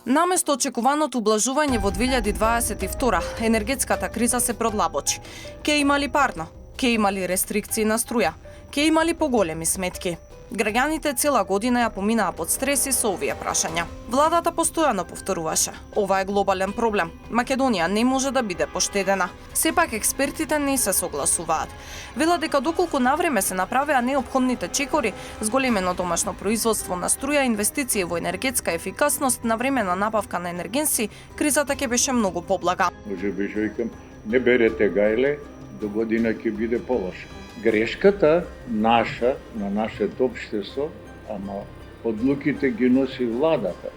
Наместо очекуваното ублажување во 2022, енергетската криза се продлабочи. Ке има ли парно? Ке има ли рестрикции на струја? Ке има ли поголеми сметки? Граѓаните цела година ја поминаа под стреси со овие прашања. Владата постојано повторуваше: ова е глобален проблем. Македонија не може да биде поштедена. Сепак експертите не се согласуваат. Велат дека доколку навреме се направеа неопходните чекори, зголемено домашно производство на струја, инвестиции во енергетска ефикасност, навремена набавка на енергенси, кризата ќе беше многу поблага. Може би викам, не берете гајле, до година ќе биде полоша. Грешката наша, на нашето општество, ама одлуките ги носи владата.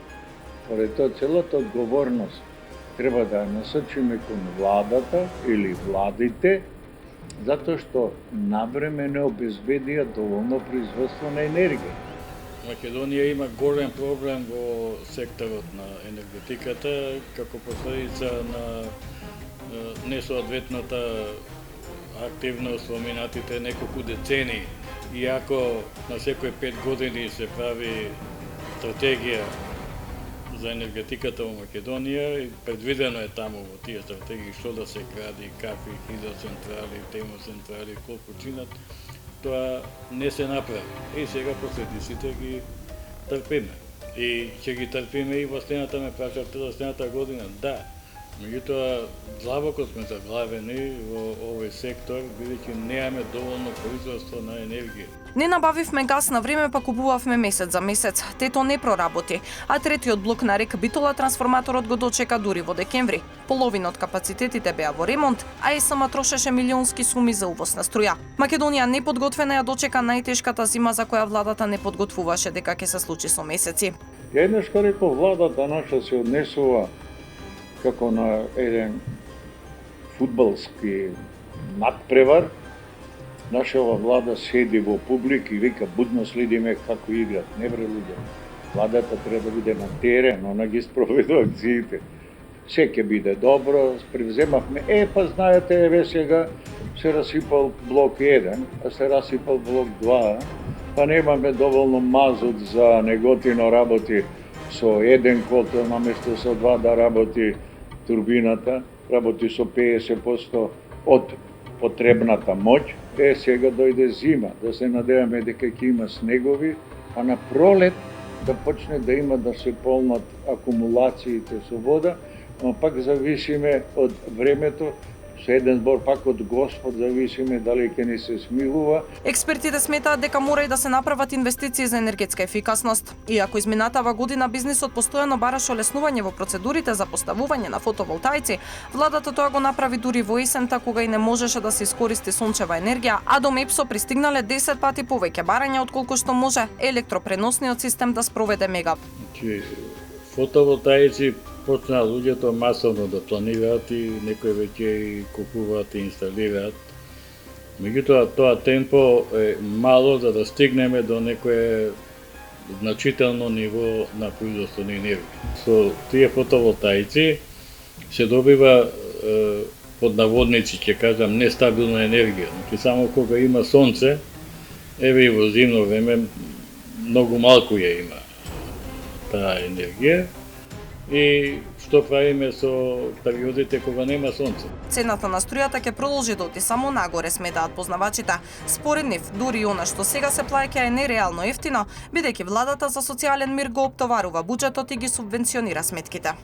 Поради тоа целата одговорност треба да ја насочиме кон владата или владите, затоа што навреме не обезбедија доволно производство на енергија. Македонија има голем проблем во секторот на енергетиката како последица на несоодветната активност во минатите неколку децени. Иако на секој 5 години се прави стратегија за енергетиката во Македонија, и предвидено е таму во тие стратегии што да се гради, какви хидроцентрали, термоцентрали, колку чинат, тоа не се направи. И сега последиците ги трпиме. И ќе ги трпиме и во следната, ме прашавте за следната година. Да, меѓутоа длабоко сме заглавени во овој сектор, бидејќи немаме доволно производство на енергија. Не набавивме газ на време, па купувавме месец за месец. Тето не проработи, а третиот блок на рек Битола трансформаторот го дочека дури во декември. Половина од капацитетите беа во ремонт, а ЕСМ трошеше милионски суми за увоз на струја. Македонија неподготвена ја дочека најтешката зима за која владата не подготвуваше дека ќе се случи со месеци. Ја еднаш што реков, владата наша се однесува како на еден фудбалски надпревар. Нашава влада седи во публик и вика будно следиме како играт. Не бре луѓе. Владата треба да биде на терен, она ги спроведува акциите. Се ќе биде добро, превземавме. Па знаете, еве сега се расипал блок 1, а се расипал блок 2, па немаме доволно мазут за неготино работи со еден котел наместо со 2 да работи турбината, работи со 50% од потребната моќ. Сега дојде зима, да се надеваме дека ќе има снегови, а на пролет да почне да има да се полнат акумулациите со вода, но пак зависиме од времето, со еден збор пак од Господ зависиме дали ќе ни се смилува. Експертите сметаат дека мора и да се направат инвестиции за енергетска ефикасност. Иако изминатава година бизнисот постојано бараше олеснување во процедурите за поставување на фотоволтаици, владата тоа го направи дури во есента кога и не можеше да се искористи сончева енергија, а до МЕПСО пристигнале 10 пати повеќе барања отколку што може електропреносниот систем да спроведе мега. Фотоволтаици почнаа луѓето масовно да планираат и некои веќе и купуваат и инсталираат. Меѓутоа, тоа темпо е мало за да стигнеме до некое значително ниво на производство на енергија. Со тие фотоволтаици се добива под наводници, ќе кажам, нестабилна енергија. Значи, само кога има сонце, еве и во зимно време, многу малку ја има таа енергија. И што правиме со периодите кога нема сонце? Цената на струјата ќе продолжи да оти само нагоре, сметаат познавачите. Според нив, дури и она што сега се плаќа е нереално ефтино, бидејќи владата за социјален мир го оптоварува буџетот и ги субвенционира сметките.